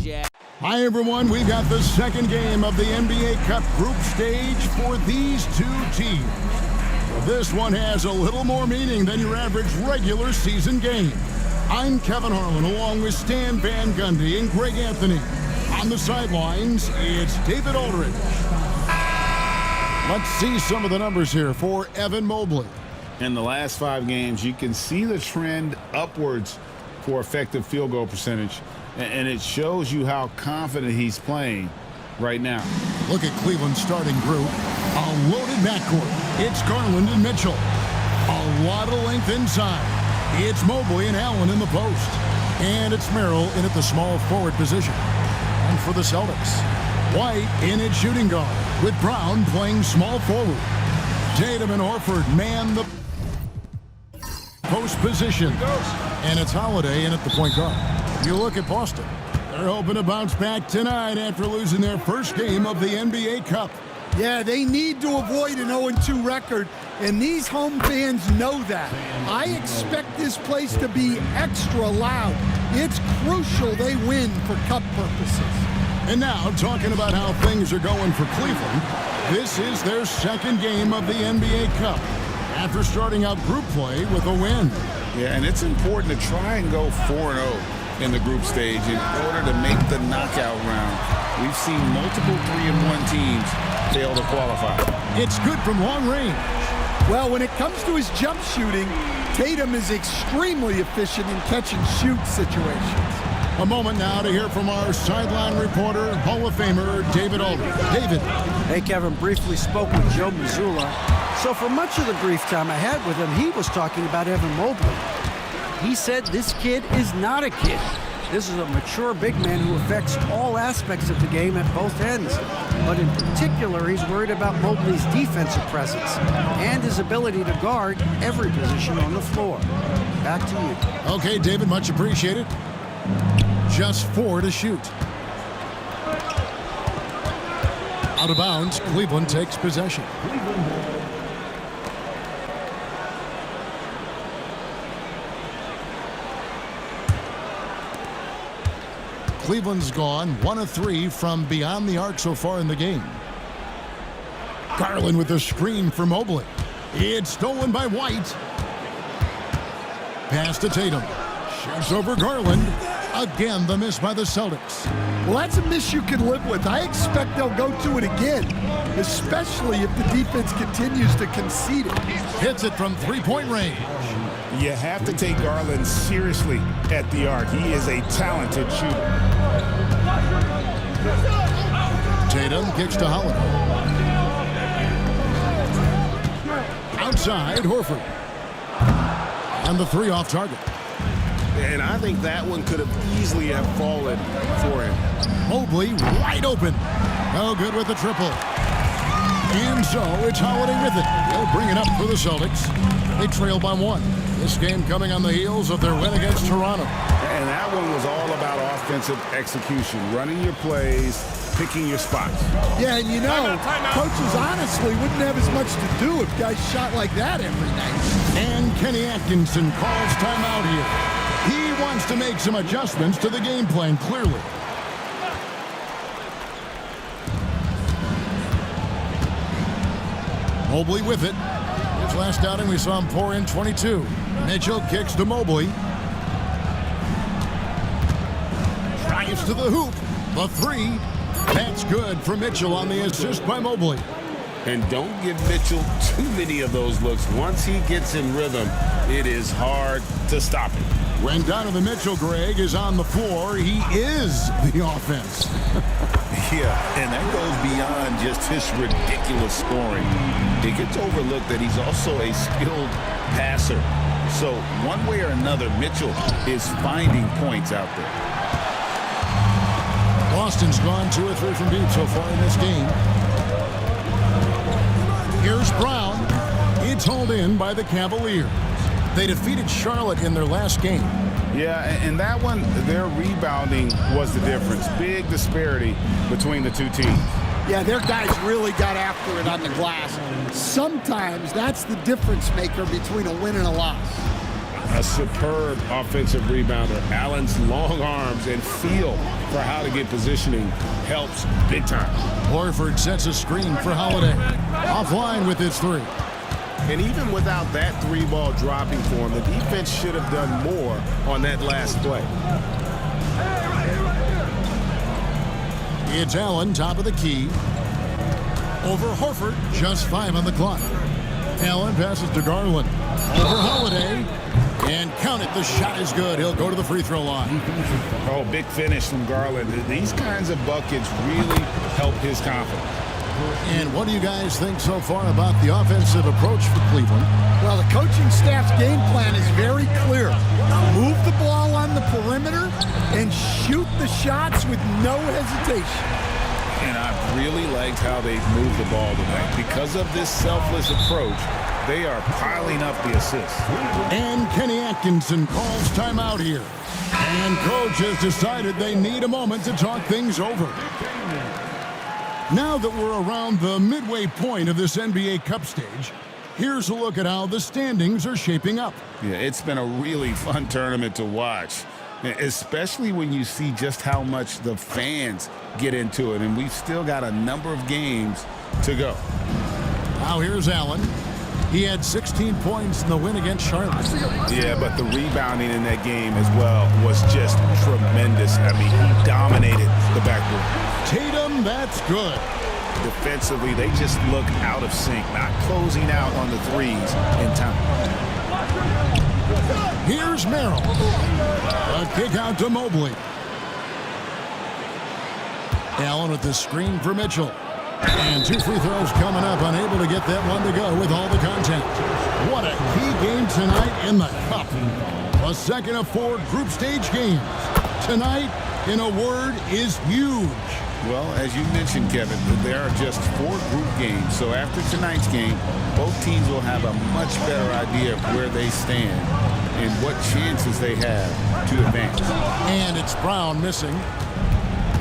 Jack. Hi, everyone. We've got the second game of the NBA Cup group stage for these two teams. This one has a little more meaning than your average regular season game. I'm Kevin Harlan along with Stan Van Gundy and Greg Anthony. On the sidelines, it's David Aldridge. Let's see some of the numbers here for Evan Mobley. In the last 5 games, you can see the trend upwards for effective field goal percentage, and it shows you how confident he's playing right now. Look at Cleveland's starting group. A loaded backcourt. It's Garland and Mitchell. A lot of length inside. It's Mobley and Allen in the post. And it's Merrill in at the small forward position. And for the Celtics, White in at shooting guard, with Brown playing small forward. Tatum and Horford man the post position. And it's Holiday in at the point guard. You look at Boston. They're hoping to bounce back tonight after losing their first game of the NBA Cup. Yeah, they need to avoid an 0-2 record, and these home fans know that. I expect this place to be extra loud. It's crucial they win for Cup purposes. And now, talking about how things are going for Cleveland, this is their second game of the NBA Cup after starting out group play with a win. Yeah, and it's important to try and go 4-0 in the group stage in order to make the knockout round. We've seen multiple 3-1 teams fail to qualify. It's good from long range. Well, when it comes to his jump shooting, Tatum is extremely efficient in catch-and-shoot situations. A moment now to hear from our sideline reporter, Hall of Famer David Aldridge. David. Hey, Kevin, briefly spoke with Joe Mazzulla. So for much of the brief time I had with him, he was talking about Evan Mobley. He said this kid is not a kid. This is a mature big man who affects all aspects of the game at both ends. But in particular, he's worried about Mobley's defensive presence and his ability to guard every position on the floor. Back to you. Okay, David, much appreciated. Just 4 to shoot. Out of bounds, Cleveland takes possession. Cleveland's gone 1 of 3 from beyond the arc so far in the game. Garland with a screen for Mobley. It's stolen by White. Pass to Tatum. Shoots over Garland. Again, the miss by the Celtics. Well, that's a miss you can live with. I expect they'll go to it again, especially if the defense continues to concede it. Hits it from three-point range. You have to take Garland seriously at the arc. He is a talented shooter. Tatum kicks to Holiday. Outside, Horford. And the 3 off target. And I think that one could have easily have fallen for him. Mobley wide open. No good with the triple. And so it's Holiday with it. They'll bring it up for the Celtics. They trail by 1. This game coming on the heels of their win against Toronto. And that one was all about offensive execution, running your plays, picking your spots. Yeah, and you know, coaches honestly wouldn't have as much to do if guys shot like that every night. And Kenny Atkinson calls timeout here. He wants to make some adjustments to the game plan, clearly. Mobley with it. His last outing, we saw him pour in 22. Mitchell kicks to Mobley. Drives to the hoop. The 3. That's good for Mitchell on the assist by Mobley. And don't give Mitchell too many of those looks. Once he gets in rhythm, it is hard to stop him. When Donovan Mitchell, Greg, is on the floor, he is the offense. Yeah, and that goes beyond just his ridiculous scoring. It gets overlooked that he's also a skilled passer. So one way or another, Mitchell is finding points out there. Boston's gone 2 or 3 from deep so far in this game. Here's Brown. It's hauled in by the Cavaliers. They defeated Charlotte in their last game. Yeah, and that one, their rebounding was the difference. Big disparity between the two teams. Yeah, their guys really got after it on the glass. Sometimes that's the difference maker between a win and a loss. A superb offensive rebounder. Allen's long arms and feel for how to get positioning helps big time. Horford sets a screen for Holiday. Offline with his three. And even without that three ball dropping for him, the defense should have done more on that last play. It's Allen, top of the key. Over Horford, just 5 on the clock. Allen passes to Garland. Over Holiday. And count it, the shot is good. He'll go to the free throw line. Oh, big finish from Garland. These kinds of buckets really help his confidence. And what do you guys think so far about the offensive approach for Cleveland? Well, the coaching staff's game plan is very clear. Move the ball on the perimeter and shoot the shots with no hesitation. And I've really liked how they've moved the ball tonight. Because of this selfless approach, they are piling up the assists. And Kenny Atkinson calls timeout here. And coach has decided they need a moment to talk things over. Now that we're around the midway point of this NBA Cup stage, here's a look at how the standings are shaping up. Yeah, it's been a really fun tournament to watch, especially when you see just how much the fans get into it. And we've still got a number of games to go. Now here's Allen. He had 16 points in the win against Charlotte. Yeah, but the rebounding in that game as well was just tremendous. I mean, he dominated the backboard. Tatum, that's good. Defensively, they just look out of sync, not closing out on the threes in time. Here's Merrill. A kick out to Mobley. Allen with the screen for Mitchell. And 2 free throws coming up, unable to get that one to go with all the contact. What a key game tonight in the Cup. A second of 4 group stage games. Tonight, in a word, is huge. Well, as you mentioned, Kevin, there are just 4 group games. So after tonight's game, both teams will have a much better idea of where they stand and what chances they have to advance. And it's Brown missing.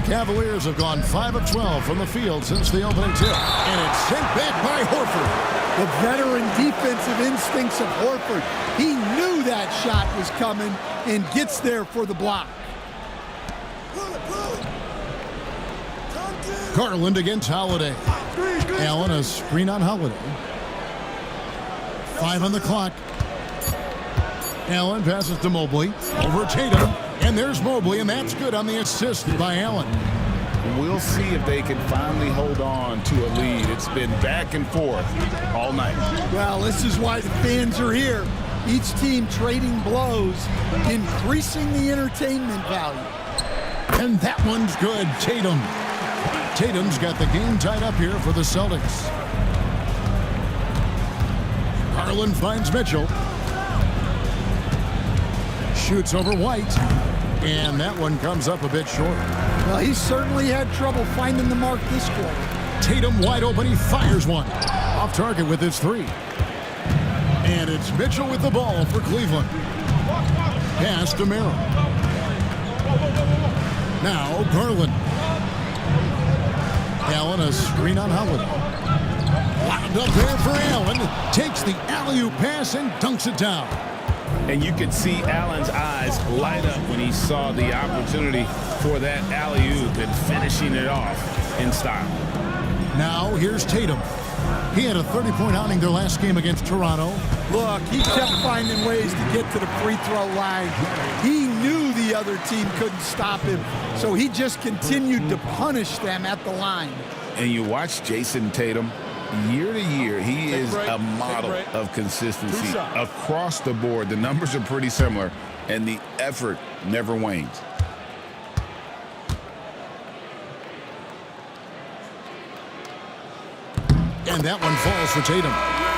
Cavaliers have gone 5 of 12 from the field since the opening tip. And it's sent back by Horford. The veteran defensive instincts of Horford. He knew that shot was coming and gets there for the block. Garland against Holiday. Allen, a screen on Holiday. 5 on the clock. Allen passes to Mobley. Over Tatum. And there's Mobley, and that's good on the assist by Allen. We'll see if they can finally hold on to a lead. It's been back and forth all night. Well, this is why the fans are here. Each team trading blows, increasing the entertainment value. And that one's good. Tatum's got the game tied up here for the Celtics. Garland finds Mitchell. Shoots over White. And that one comes up a bit short. Well, he certainly had trouble finding the mark this quarter. Tatum wide open. He fires one. Off target with his 3. And it's Mitchell with the ball for Cleveland. Pass to Merrill. Now Garland. Allen, a screen on Holiday. Wound up there for Allen. Takes the alley-oop pass and dunks it down. And you could see Allen's eyes light up when he saw the opportunity for that alley-oop and finishing it off in style. Now here's Tatum. He had a 30-point outing their last game against Toronto. Look, he kept finding ways to get to the free throw line. He knew the other team couldn't stop him, so he just continued to punish them at the line. And you watch Jason Tatum. Year to year, he is a model of consistency across the board. The numbers are pretty similar, and the effort never wanes. And that one falls for Tatum.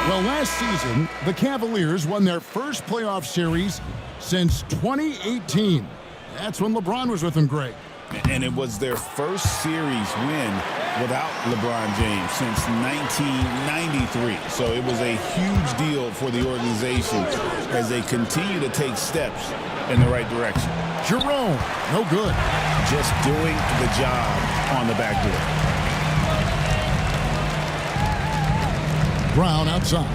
Well, last season, the Cavaliers won their first playoff series since 2018. That's when LeBron was with them, Greg. And it was their first series win without LeBron James since 1993. So it was a huge deal for the organization as they continue to take steps in the right direction. Jerome, no good. Just doing the job on the backboard. Brown outside.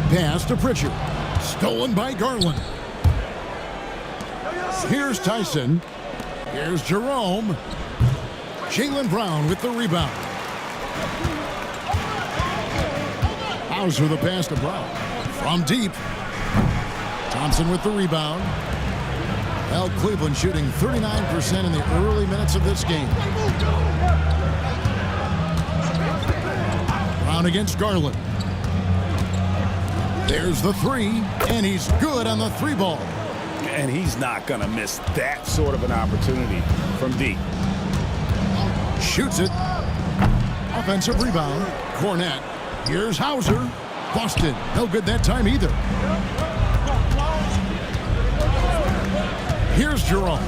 Pass to Pritchard. Stolen by Garland. Here's Tyson. Here's Jerome. Jaylen Brown with the rebound. Hauser the pass to Brown. From deep. Thompson with the rebound. Well, Cleveland shooting 39% in the early minutes of this game. Brown against Garland. There's the three, and he's good on the three ball. And he's not going to miss that sort of an opportunity from deep. Shoots it. Offensive rebound. Cornette. Here's Hauser. Boston. No good that time either. Here's Jerome.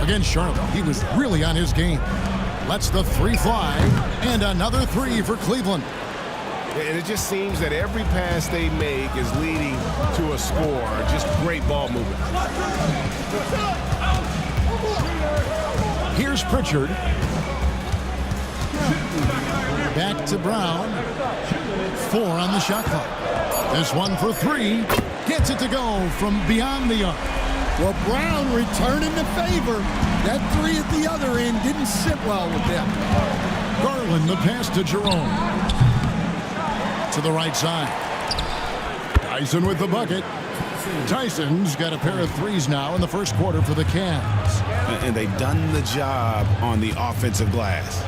Against Charlotte. He was really on his game. Lets the three fly. And another three for Cleveland. And it just seems that every pass they make is leading to a score. Just great ball movement. Here's Pritchard. Back to Brown. 4 on the shot clock. This one for 3. Gets it to go from beyond the arc. Well, Brown returning the favor. That 3 at the other end didn't sit well with them. Garland the pass to Jerome. To the right side. Tyson with the bucket. Tyson's got a pair of threes now in the first quarter for the Cavs. And they've done the job on the offensive glass.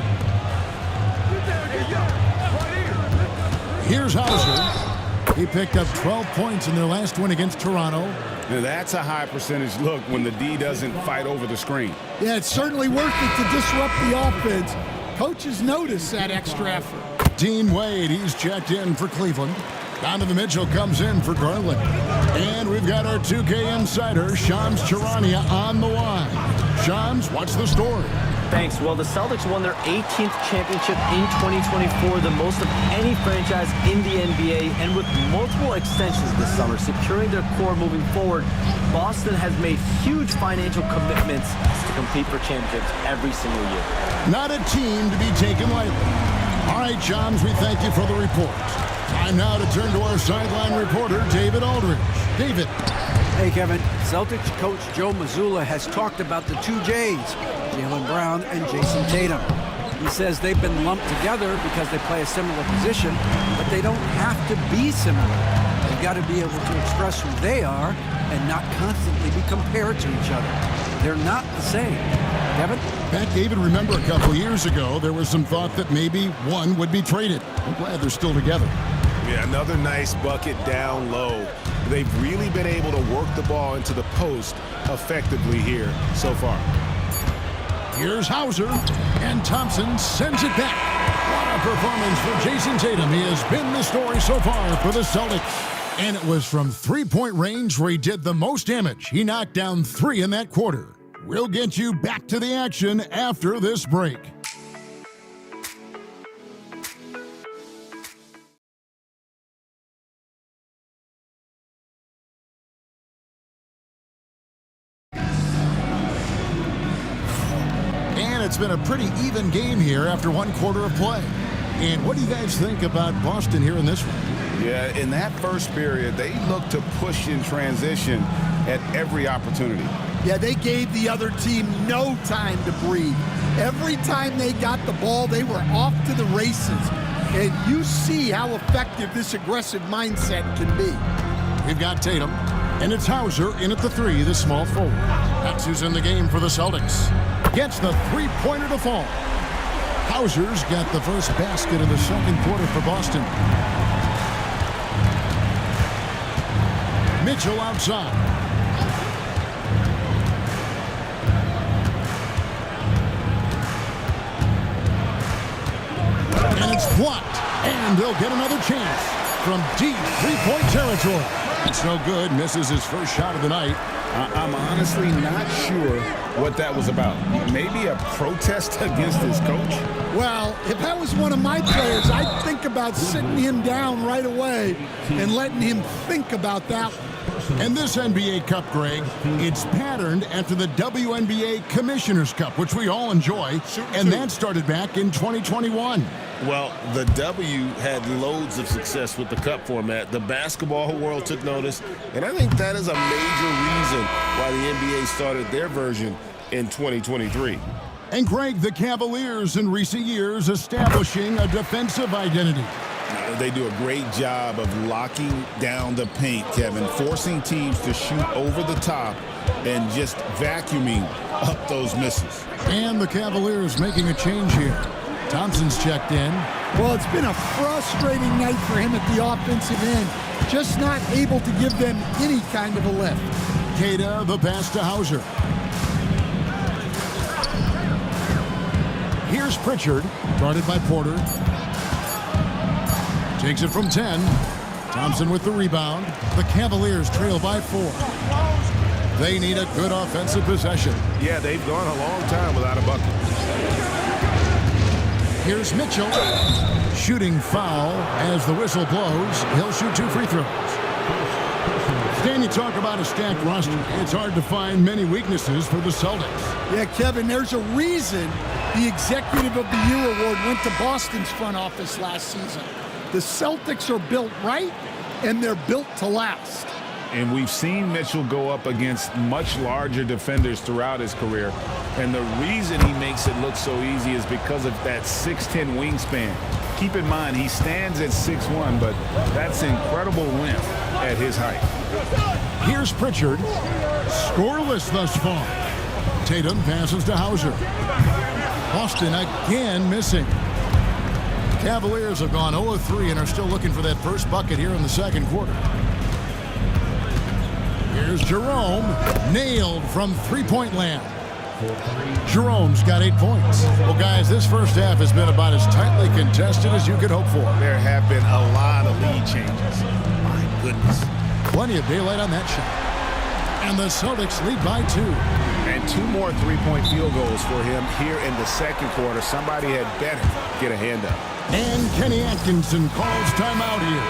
Here's Hauser. He picked up 12 points in their last win against Toronto. Now that's a high percentage look when the D doesn't fight over the screen. Yeah, it's certainly worth it to disrupt the offense. Coaches notice that extra effort. Dean Wade, he's checked in for Cleveland. Donovan Mitchell comes in for Garland. And we've got our 2K insider, Shams Charania, on the line. Shams, what's the story? Thanks. Well, the Celtics won their 18th championship in 2024, the most of any franchise in the NBA, and with multiple extensions this summer, securing their core moving forward, Boston has made huge financial commitments to compete for championships every single year. Not a team to be taken lightly. All right, Shams, we thank you for the report. Time now to turn to our sideline reporter, David Aldridge. David. Hey, Kevin. Celtics coach Joe Mazzulla has talked about the 2 J's, Jaylen Brown and Jason Tatum. He says they've been lumped together because they play a similar position, but they don't have to be similar. They've got to be able to express who they are and not constantly be compared to each other. They're not the same. Kevin? Pat, David, remember a couple years ago, there was some thought that maybe one would be traded. I'm glad they're still together. Yeah, another nice bucket down low. They've really been able to work the ball into the post effectively here so far. Here's Hauser, and Thompson sends it back. What a performance for Jason Tatum. He has been the story so far for the Celtics. And it was from three-point range where he did the most damage. He knocked down 3 in that quarter. We'll get you back to the action after this break. And it's been a pretty even game here after one quarter of play. And what do you guys think about Boston here in this one? Yeah, in that first period, they looked to push in transition at every opportunity. Yeah, they gave the other team no time to breathe. Every time they got the ball, they were off to the races. And you see how effective this aggressive mindset can be. We've got Tatum, and it's Hauser in at the 3, the small forward. That's who's in the game for the Celtics. Gets the three-pointer to fall. Hauser's got the first basket of the second quarter for Boston. Mitchell outside. And it's blocked. And they'll get another chance from deep three-point territory. It's no good. Misses his first shot of the night. I'm honestly not sure what that was about. Maybe a protest against his coach? Well, if that was one of my players, I'd think about sitting him down right away and letting him think about that. And this NBA Cup, Greg, it's patterned after the WNBA Commissioner's Cup, which we all enjoy, and that started back in 2021. Well, the W had loads of success with the Cup format. The basketball world took notice, and I think that is a major reason why the NBA started their version in 2023. And Greg, the Cavaliers in recent years establishing a defensive identity. They do a great job of locking down the paint, Kevin, forcing teams to shoot over the top and just vacuuming up those misses. And the Cavaliers making a change here. Thompson's checked in. Well, it's been a frustrating night for him at the offensive end. Just not able to give them any kind of a lift. Queta, the pass to Hauser. Here's Pritchard, guarded by Porter. Takes it from 10. Thompson with the rebound. The Cavaliers trail by 4. They need a good offensive possession. Yeah, they've gone a long time without a bucket. Here's Mitchell. Shooting foul as the whistle blows. He'll shoot 2 free throws. Stan, you talk about a stacked roster. It's hard to find many weaknesses for the Celtics. Yeah, Kevin, there's a reason the Executive of the Year award went to Boston's front office last season. The Celtics are built right, and they're built to last. And we've seen Mitchell go up against much larger defenders throughout his career. And the reason he makes it look so easy is because of that 6'10" wingspan. Keep in mind, he stands at 6'1", but that's incredible length at his height. Here's Pritchard. Scoreless thus far. Tatum passes to Hauser. Boston again missing. Cavaliers have gone 0-3 and are still looking for that first bucket here in the second quarter. Here's Jerome, nailed from three-point land. Jerome's got 8 points. Well, guys, this first half has been about as tightly contested as you could hope for. There have been a lot of lead changes. My goodness. Plenty of daylight on that shot. And the Celtics lead by 2. And 2 more three-point field goals for him here in the second quarter. Somebody had better get a hand up. And Kenny Atkinson calls timeout here.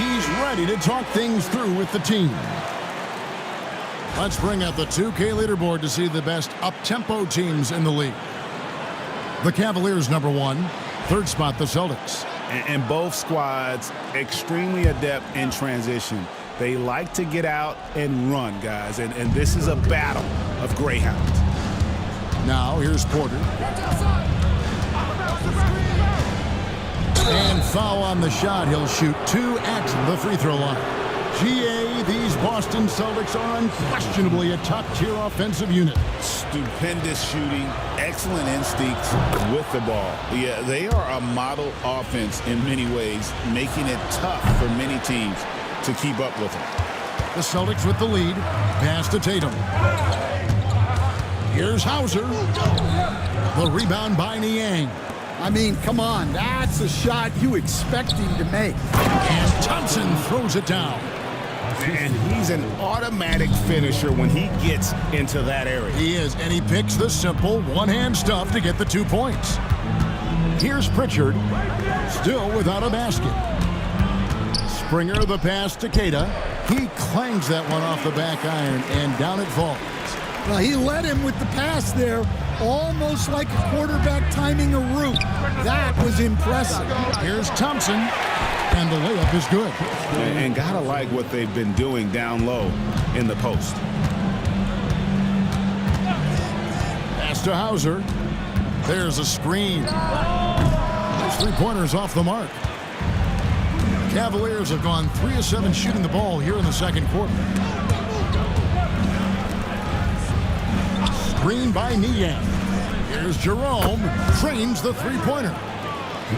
He's ready to talk things through with the team. Let's bring up the 2K leaderboard to see the best up-tempo teams in the league. The Cavaliers, number 1. Third spot, the Celtics. And both squads extremely adept in transition. They like to get out and run, guys. And this is a battle of greyhounds. Now, here's Porter. And foul on the shot. He'll shoot 2 at the free throw line. GA, these Boston Celtics are unquestionably a top-tier offensive unit. Stupendous shooting, excellent instincts with the ball. Yeah, they are a model offense in many ways, making it tough for many teams to keep up with them. The Celtics with the lead. Pass to Tatum. Here's Hauser. The rebound by Niang. I mean, come on, that's a shot you expect him to make. And Thompson throws it down. And he's an automatic finisher when he gets into that area. He is, and he picks the simple one-hand stuff to get the 2 points. Here's Pritchard, still without a basket. Springer the pass to Queta. He clangs that one off the back iron, and down it falls. Well, he led him with the pass there, almost like a quarterback timing a route. That was impressive. Here's Thompson, and the layup is good. And gotta like what they've been doing down low in the post. Pass to Hauser. There's a screen. Those three-pointers off the mark. Cavaliers have gone 3 of 7 shooting the ball here in the second quarter. Screen by Niang. Here's Jerome. Trains the three-pointer.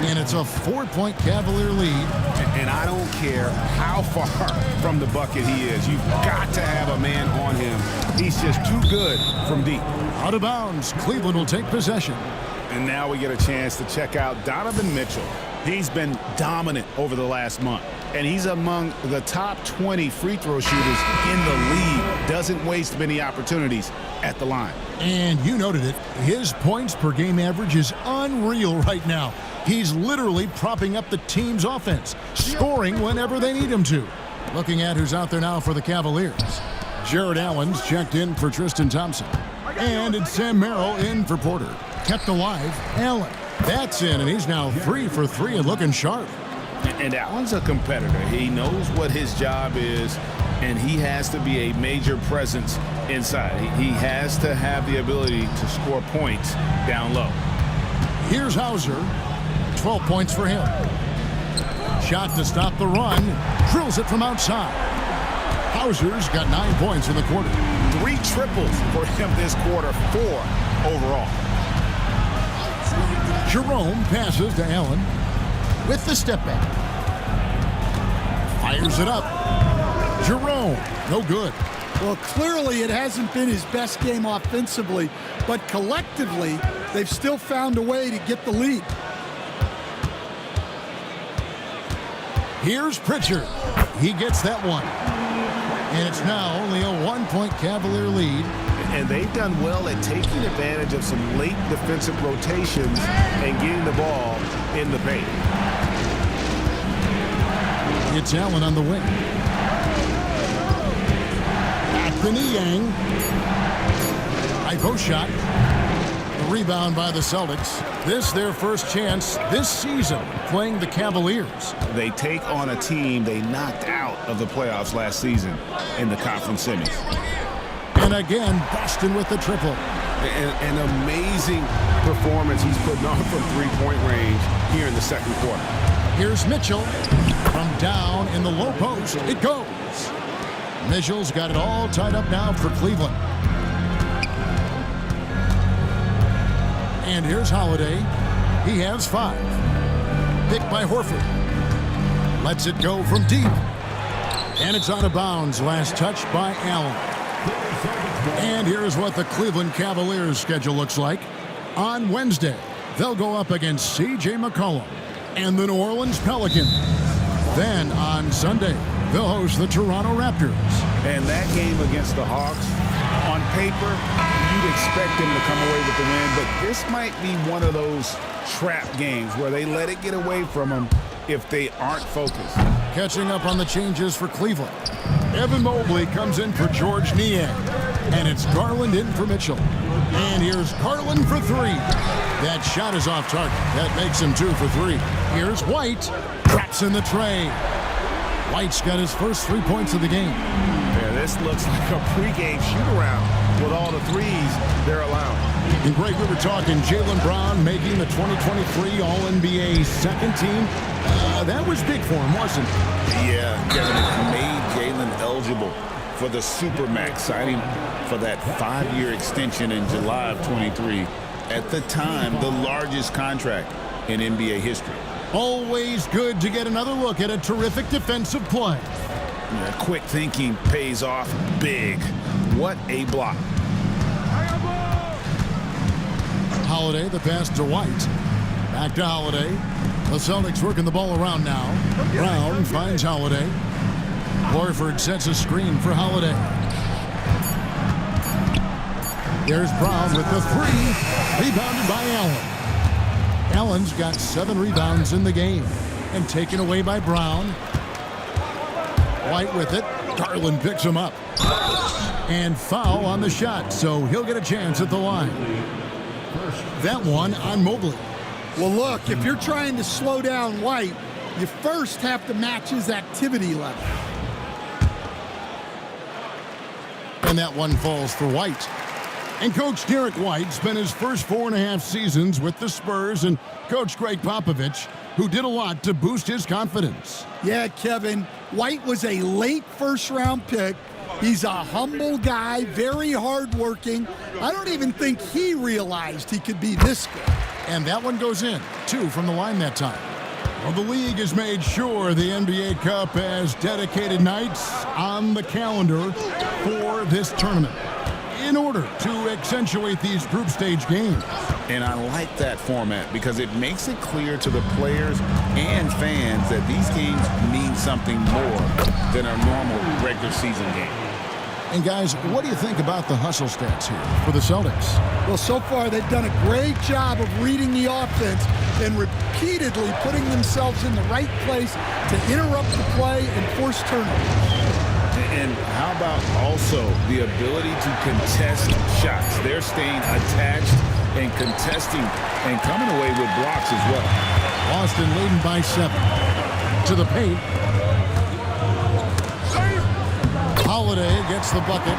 And it's a 4-point Cavalier lead. And I don't care how far from the bucket he is. You've got to have a man on him. He's just too good from deep. Out of bounds. Cleveland will take possession. And now we get a chance to check out Donovan Mitchell. He's been dominant over the last month. And he's among the top 20 free throw shooters in the league. Doesn't waste many opportunities at the line. And you noted it. His points per game average is unreal right now. He's literally propping up the team's offense, scoring whenever they need him to. Looking at who's out there now for the Cavaliers. Jared Allen's checked in for Tristan Thompson. And it's Sam Merrill in for Porter. Kept alive, Allen. That's in, and he's now 3 for 3 and looking sharp. And Allen's a competitor. He knows what his job is, and he has to be a major presence inside. He has to have the ability to score points down low. Here's Hauser. 12 points for him. Shot to stop the run. Drills it from outside. Hauser's got 9 points in the quarter. 3 triples for him this quarter, 4 overall. Jerome passes to Allen with the step back. Fires it up. Jerome, no good. Well, clearly it hasn't been his best game offensively, but collectively, they've still found a way to get the lead. Here's Pritchard. He gets that one. And it's now only a 1-point Cavalier lead. And they've done well at taking advantage of some late defensive rotations and getting the ball in the paint. It's Allen on the wing. Anthony Yang. High post shot. The rebound by the Celtics. This their first chance this season playing the Cavaliers. They take on a team they knocked out of the playoffs last season in the conference semis. And again, Boston with the triple. An amazing performance he's putting on from three-point range here in the second quarter. Here's Mitchell. From down in the low post, it goes. Mitchell's got it all tied up now for Cleveland. And here's Holiday. He has 5. Picked by Horford. Lets it go from deep. And it's out of bounds. Last touch by Allen. And here's what the Cleveland Cavaliers schedule looks like. On Wednesday, they'll go up against C.J. McCollum and the New Orleans Pelicans. Then on Sunday, they'll host the Toronto Raptors. And that game against the Hawks, on paper, you'd expect them to come away with the win, but this might be one of those trap games where they let it get away from them if they aren't focused. Catching up on the changes for Cleveland. Evan Mobley comes in for George Niang. And it's Garland in for Mitchell. And here's Garland for 3. That shot is off target. That makes him 2 for 3. Here's White. Traps in the tray. White's got his first 3 points of the game. Yeah, this looks like a pregame shoot-around with all the threes they're allowing. And Greg, we were talking Jaylen Brown making the 2023 All-NBA second team. That was big for him, wasn't it? Yeah, Kevin, it made Jaylen eligible for the Supermax, signing for that 5-year extension in July of 23. At the time, the largest contract in NBA history. Always good to get another look at a terrific defensive play. Yeah, quick thinking pays off big. What a block. Holiday, the pass to White. Back to Holiday. The Celtics working the ball around now. Brown finds Holiday. Horford sets a screen for Holiday. There's Brown with the 3. Rebounded by Allen. Allen's got 7 rebounds in the game. And taken away by Brown. White with it. Garland picks him up. And foul on the shot, so he'll get a chance at the line. That one on Mobley. Well, look, if you're trying to slow down White, you first have to match his activity level. And that one falls for White. And Coach Derek White spent his first 4.5 seasons with the Spurs and Coach Greg Popovich, who did a lot to boost his confidence. Yeah, Kevin, White was a late first-round pick. He's a humble guy, very hardworking. I don't even think he realized he could be this good. And that one goes in. 2 from the line that time. Well, the league has made sure the NBA Cup has dedicated nights on the calendar for this tournament in order to accentuate these group stage games. And I like that format because it makes it clear to the players and fans that these games mean something more than a normal regular season game. And guys, what do you think about the hustle stats here for the Celtics? Well, so far they've done a great job of reading the offense and repeatedly putting themselves in the right place to interrupt the play and force turnovers. And how about also the ability to contest shots? They're staying attached and contesting and coming away with blocks as well. Boston leading by 7. To the paint. Holiday gets the bucket.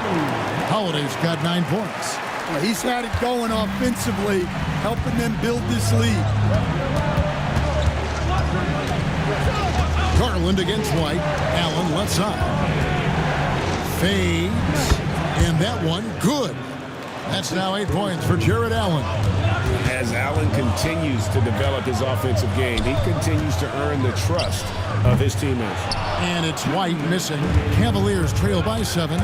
Holiday's got 9 points. He's had it going offensively, helping them build this lead. Garland against White. Allen left side. Fades. And that one, good. That's now 8 points for Jared Allen. As Allen continues to develop his offensive game, he continues to earn the trust of his teammates. And it's White missing. Cavaliers trail by 7.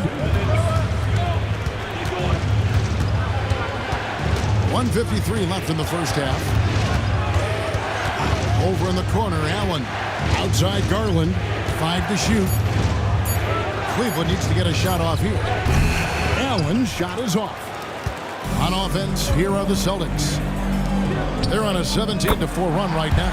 1:53 left in the first half. Over in the corner, Allen. Outside Garland. 5 to shoot. Cleveland needs to get a shot off here. Allen's shot is off. On offense, here are the Celtics. They're on a 17-4 run right now.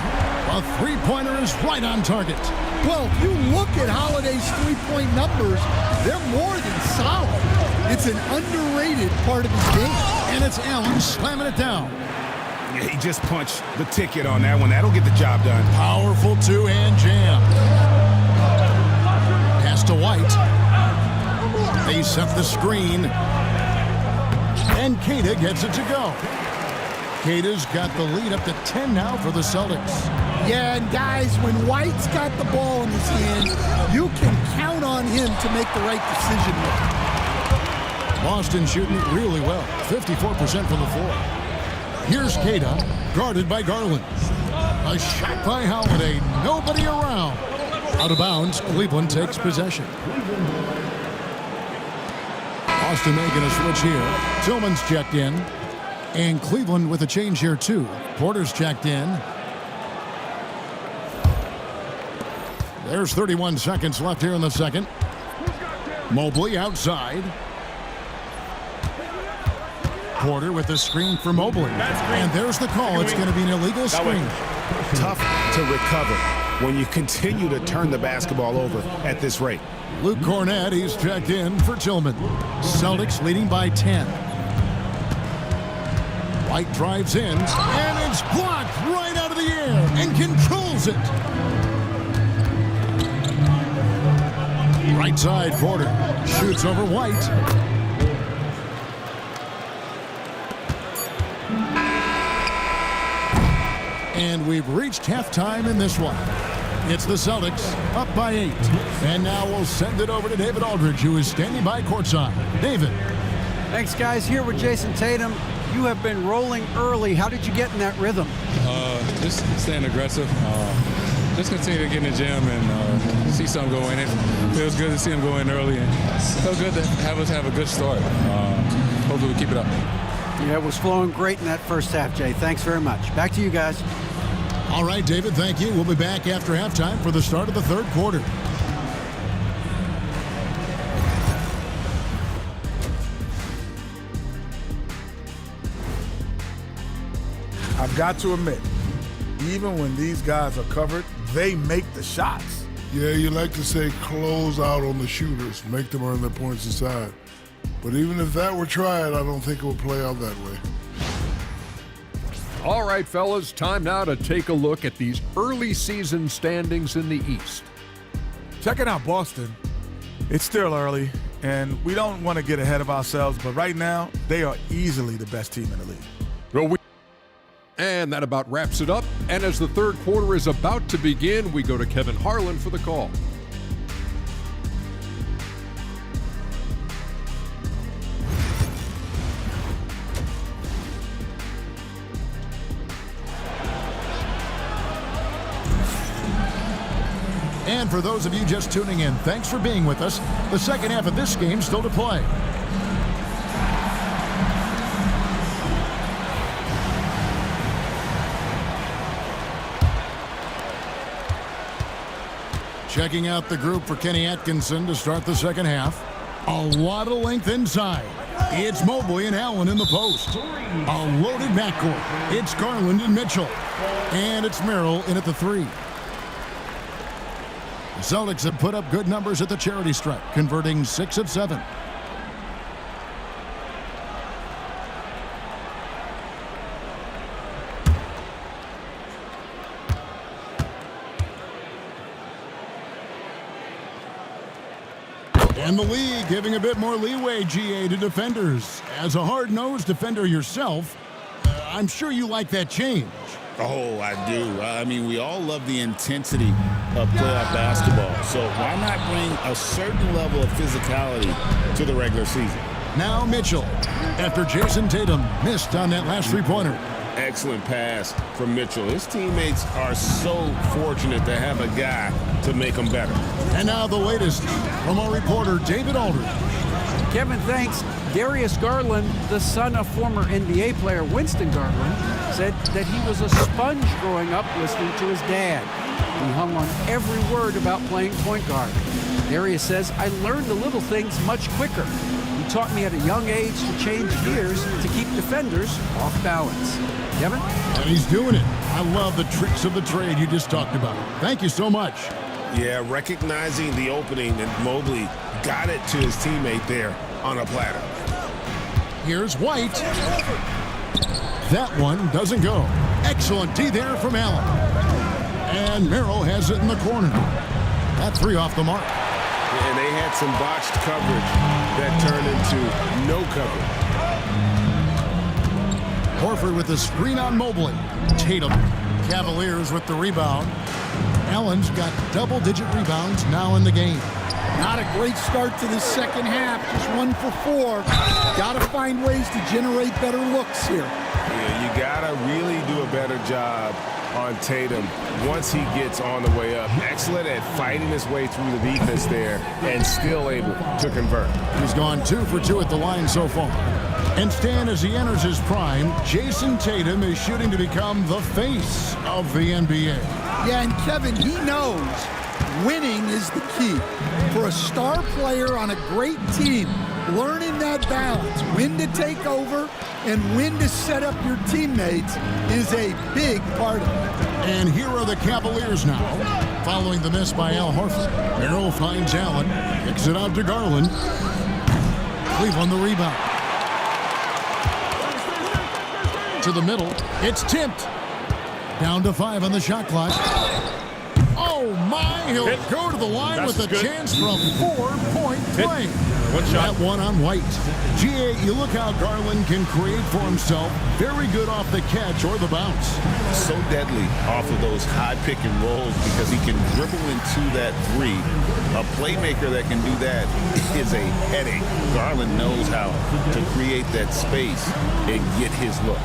A three-pointer is right on target. Well, if you look at Holiday's three-point numbers, they're more than solid. It's an underrated part of his game. And it's Allen slamming it down. Yeah, he just punched the ticket on that one. That'll get the job done. Powerful two-hand jam. Pass to White. They set the screen. And Keita gets it to go. Keita's got the lead up to 10 now for the Celtics. Yeah, and guys, when White's got the ball in his hand, you can count on him to make the right decision. Boston shooting really well. 54% from the floor. Here's Keita, guarded by Garland. A shot by Holiday. Nobody around. Out of bounds, Cleveland takes possession. Boston making a switch here. Tillman's checked in. And Cleveland with a change here, too. Porter's checked in. There's 31 seconds left here in the second. Mobley outside. Porter with the screen for Mobley. And there's the call. It's going to be an illegal screen. Tough to recover when you continue to turn the basketball over at this rate. Luke Cornett, he's checked in for Tillman. Celtics leading by 10. White drives in, and it's blocked right out of the air and controls it. Right side, Porter shoots over White. And we've reached halftime in this one. It's the Celtics up by 8. And now we'll send it over to David Aldridge, who is standing by courtside. David. Thanks, guys. Here with Jason Tatum. You have been rolling early. How did you get in that rhythm? Just staying aggressive. Just continue to get in the gym and see something go in. It feels good to see him go in early, and it feels good to have us have a good start. Hopefully we keep it up. Yeah, it was flowing great in that first half, Jay. Thanks very much. Back to you guys. All right, David, thank you. We'll be back after halftime for the start of the third quarter. I've got to admit, even when these guys are covered, they make the shots. Yeah, you like to say close out on the shooters, make them earn their points inside. But even if that were tried, I don't think it would play out that way. All right, fellas, time now to take a look at these early season standings in the East. Checking out Boston. It's still early, and we don't want to get ahead of ourselves, but right now, they are easily the best team in the league. And that about wraps it up. And as the third quarter is about to begin, we go to Kevin Harlan for the call. And for those of you just tuning in, thanks for being with us. The second half of this game still to play. Checking out the group for Kenny Atkinson to start the second half. A lot of length inside. It's Mobley and Allen in the post. A loaded backcourt. It's Garland and Mitchell. And it's Merrill in at the 3. The Celtics have put up good numbers at the charity stripe, converting 6 of 7. And the league giving a bit more leeway, GA, to defenders. As a hard-nosed defender yourself, I'm sure you like that change. Oh, I do. I mean, we all love the intensity of playoff basketball. So why not bring a certain level of physicality to the regular season? Now Mitchell, after Jason Tatum missed on that last three-pointer. Excellent pass from Mitchell. His teammates are so fortunate to have a guy to make them better. And now the latest from our reporter, David Aldridge. Kevin, thanks. Darius Garland, the son of former NBA player Winston Garland, said that he was a sponge growing up listening to his dad. He hung on every word about playing point guard. Darius says, I learned the little things much quicker. He taught me at a young age to change gears to keep defenders off balance. Kevin? And he's doing it. I love the tricks of the trade you just talked about. Thank you so much. Yeah, recognizing the opening, and Mobley got it to his teammate there on a platter. Here's White. That one doesn't go. Excellent D there from Allen. And Merrill has it in the corner. That three off the mark. And they had some botched coverage that turned into no coverage. Horford with the screen on Mobley. Tatum. Cavaliers with the rebound. Allen's got double-digit rebounds now in the game. Not a great start to the second half. Just 1 for 4. Got to find ways to generate better looks here. Yeah, you got to really do a better job on Tatum once he gets on the way up. Excellent at fighting his way through the weakness there and still able to convert. He's gone 2 for 2 at the line so far. And Stan, as he enters his prime, Jason Tatum is shooting to become the face of the NBA. Yeah, and Kevin, he knows winning is the key. For a star player on a great team, learning that balance, when to take over and when to set up your teammates, is a big part of it. And here are the Cavaliers now, following the miss by Al Horford. Merrill finds Allen, kicks it out to Garland. Cleveland the rebound. To the middle, it's tipped. Down to 5 on the shot clock. Oh my, he'll go to the line with a chance for a 4-point play. One shot. That one on White. GA, you look how Garland can create for himself. Very good off the catch or the bounce. So deadly off of those high pick and rolls because he can dribble into that three. A playmaker that can do that is a headache. Garland knows how to create that space and get his look.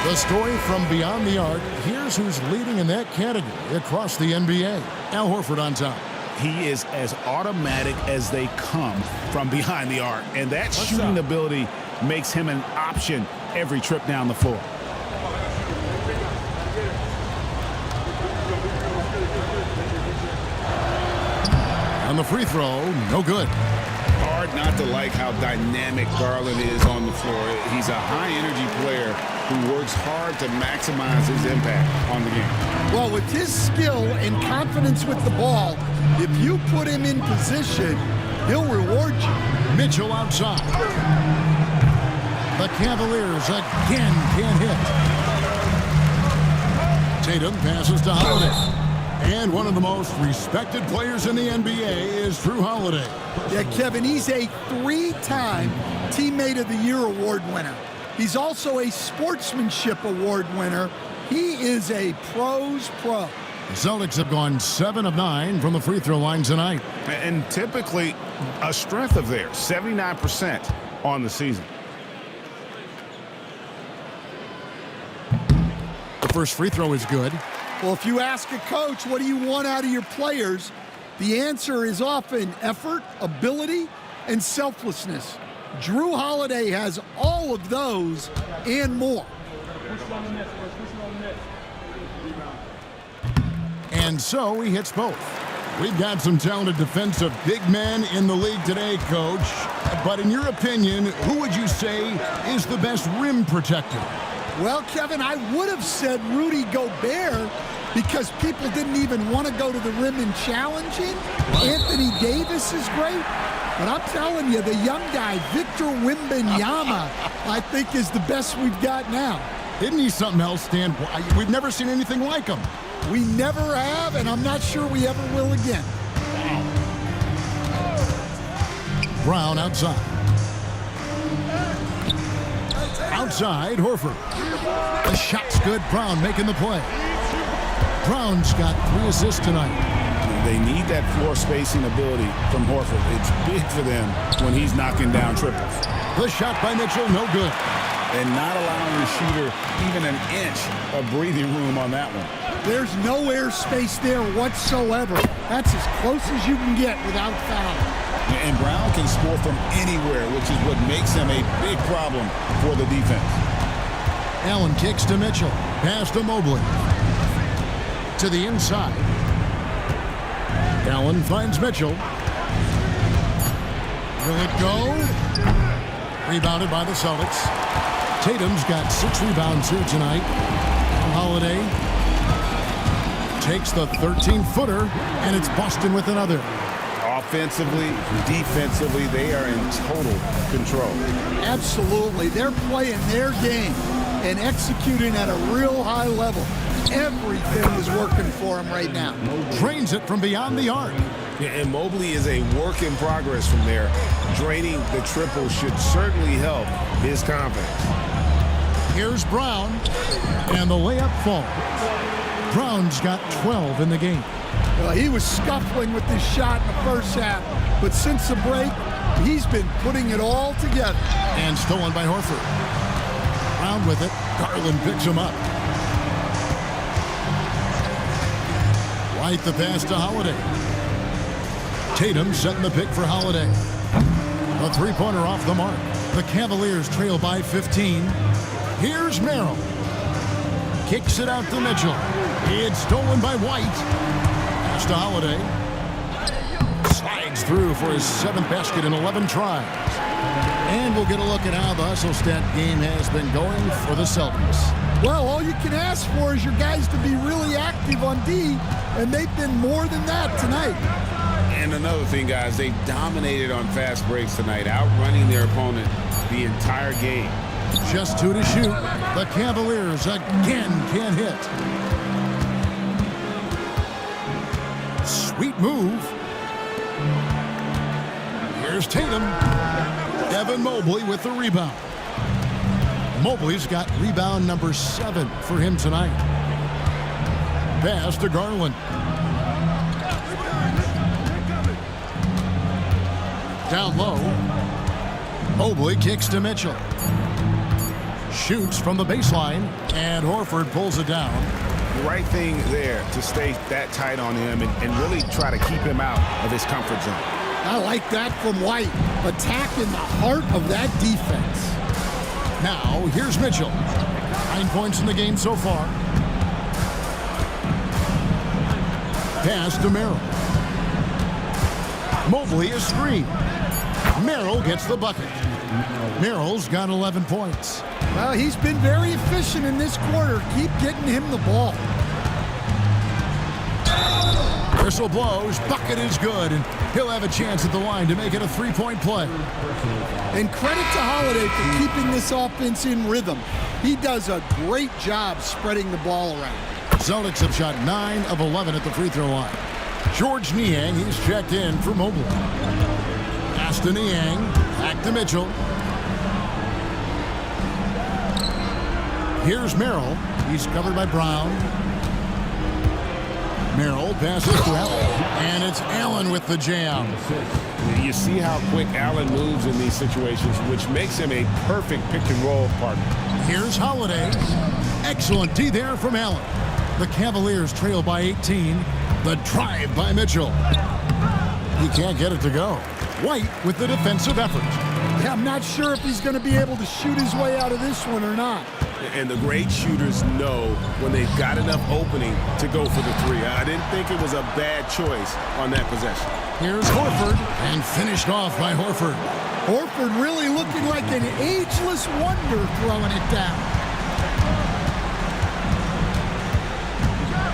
The story from beyond the arc. Here's who's leading in that category across the NBA. Al Horford on top. He is as automatic as they come from behind the arc. And that shooting ability makes him an option every trip down the floor. On the free throw, no good. Hard not to like how dynamic Garland is on the floor. He's a high-energy player who works hard to maximize his impact on the game. Well, with his skill and confidence with the ball, if you put him in position, he'll reward you. Mitchell outside. The Cavaliers again can't hit. Tatum passes to Holiday. And one of the most respected players in the NBA is Drew Holiday. Yeah, Kevin, he's a 3-time Teammate of the Year award winner. He's also a Sportsmanship Award winner. He is a pro's pro. The Celtics have gone 7 of 9 from the free throw line tonight. And typically a strength of theirs, 79% on the season. The first free throw is good. Well, if you ask a coach, what do you want out of your players? The answer is often effort, ability, and selflessness. Drew Holiday has all of those and more. And so he hits both. We've got some talented defensive big men in the league today, Coach. But in your opinion, who would you say is the best rim protector? Well, Kevin, I would have said Rudy Gobert because people didn't even want to go to the rim and challenge him. Anthony Davis is great. But I'm telling you, the young guy, Victor Wembanyama, I think is the best we've got now. Isn't he something else, Stan? We've never seen anything like him. We never have, and I'm not sure we ever will again. Brown outside. Outside, Horford. The shot's good. Brown making the play. Brown's got 3 assists tonight. They need that floor spacing ability from Horford. It's big for them when he's knocking down triples. The shot by Mitchell, no good. And not allowing the shooter even an inch of breathing room on that one. There's no air space there whatsoever. That's as close as you can get without fouling. And Brown can score from anywhere, which is what makes him a big problem for the defense. Allen kicks to Mitchell. Pass to Mobley. To the inside. Allen finds Mitchell. Will it go? Rebounded by the Celtics. Tatum's got 6 rebounds here tonight. Holiday takes the 13-footer, and it's Boston with another. Offensively, defensively, they are in total control. Absolutely. They're playing their game and executing at a real high level. Everything is working for them right now. Drains it from beyond the arc. Yeah, and Mobley is a work in progress from there. Draining the triple should certainly help his confidence. Here's Brown, and the layup falls. Brown's got 12 in the game. Well, he was scuffling with this shot in the first half, but since the break, he's been putting it all together. And stolen by Horford. Brown with it. Garland picks him up. White the pass to Holiday. Tatum setting the pick for Holiday. A three-pointer off the mark. The Cavaliers trail by 15. Here's Merrill. Kicks it out to Mitchell. It's stolen by White. Pass to Holiday. Slides through for his 7th basket in 11 tries. And we'll get a look at how the hustle stat game has been going for the Celtics. Well, all you can ask for is your guys to be really active on D, and they've been more than that tonight. And another thing, guys, they dominated on fast breaks tonight, outrunning their opponent the entire game. Just 2 to shoot. The Cavaliers again can't hit. Sweet move. Here's Tatum. Evan Mobley with the rebound. Mobley's got rebound number 7 for him tonight. Pass to Garland. Down low. Mobley kicks to Mitchell. Shoots from the baseline, and Horford pulls it down. The right thing there to stay that tight on him and really try to keep him out of his comfort zone. I like that from White. Attacking the heart of that defense. Now, here's Mitchell. 9 points in the game so far. Pass to Merrill. Mobley is screen. Merrill gets the bucket. Merrill's got 11 points. Well, he's been very efficient in this quarter. Keep getting him the ball. Whistle blows. Bucket is good, and he'll have a chance at the line to make it a 3-point play. And credit to Holiday for keeping this offense in rhythm. He does a great job spreading the ball around. Celtics have shot 9 of 11 at the free throw line. George Niang, he's checked in for Mobley. Pass to Niang. Back to Mitchell. Here's Merrill. He's covered by Brown. Merrill passes to Allen. And it's Allen with the jam. You see how quick Allen moves in these situations, which makes him a perfect pick-and-roll partner. Here's Holiday. Excellent D there from Allen. The Cavaliers trail by 18. The drive by Mitchell. He can't get it to go. White with the defensive effort. Yeah, I'm not sure if he's going to be able to shoot his way out of this one or not. And the great shooters know when they've got enough opening to go for the three. I didn't think it was a bad choice on that possession. Here's Horford, and finished off by Horford. Horford really looking like an ageless wonder throwing it down.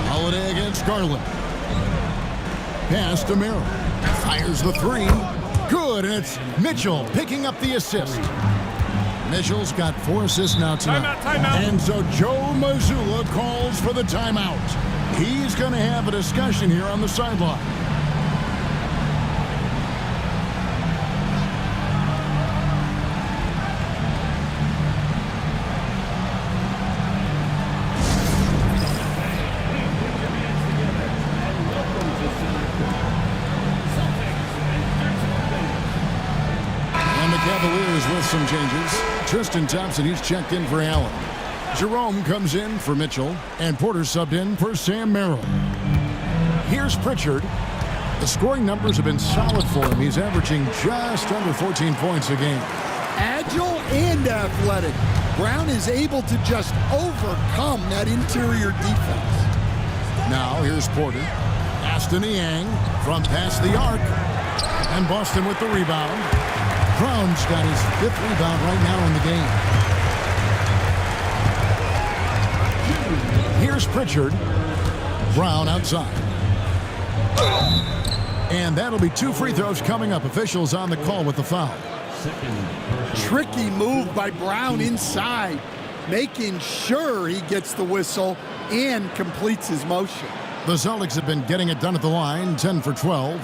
Holiday against Garland. Pass to Merrill. Fires the three. Good, and it's Mitchell picking up the assist. Mitchell's got 4 assists now tonight. Timeout. And so Joe Mazzulla calls for the timeout. He's going to have a discussion here on the sideline. Cavaliers with some changes. Tristan Thompson, he's checked in for Allen. Jerome comes in for Mitchell, and Porter subbed in for Sam Merrill. Here's Pritchard. The scoring numbers have been solid for him. He's averaging just under 14 points a game. Agile and athletic. Brown is able to just overcome that interior defense. Now here's Porter. Pass to Niang from past the arc. And Boston with the rebound. Brown's got his 5th rebound right now in the game. Here's Pritchard. Brown outside. And that'll be 2 free throws coming up. Officials on the call with the foul. Tricky move by Brown inside, making sure he gets the whistle and completes his motion. The Celtics have been getting it done at the line, 10 for 12.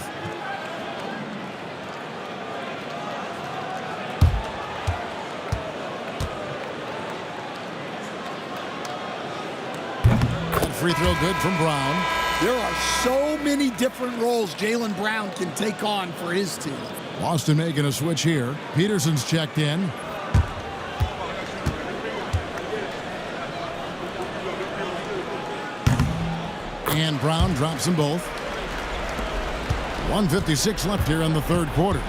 Free throw good from Brown. There are so many different roles Jaylen Brown can take on for his team. Boston making a switch here. Peterson's checked in. And Brown drops them both. 1:56 left here in the 3rd quarter.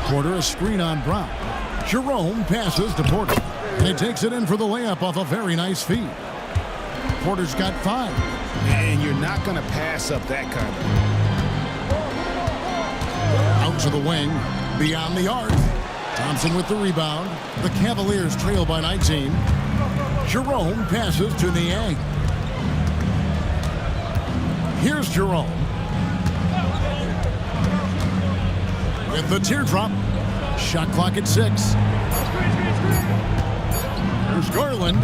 Porter a screen on Brown. Jerome passes to Porter. And he takes it in for the layup off a very nice feed. Porter's got 5. And you're not going to pass up that kind of. Out to the wing. Beyond the arc. Thompson with the rebound. The Cavaliers trail by 19. Jerome passes to Niang. Here's Jerome. With the teardrop. Shot clock at 6. Here's Garland.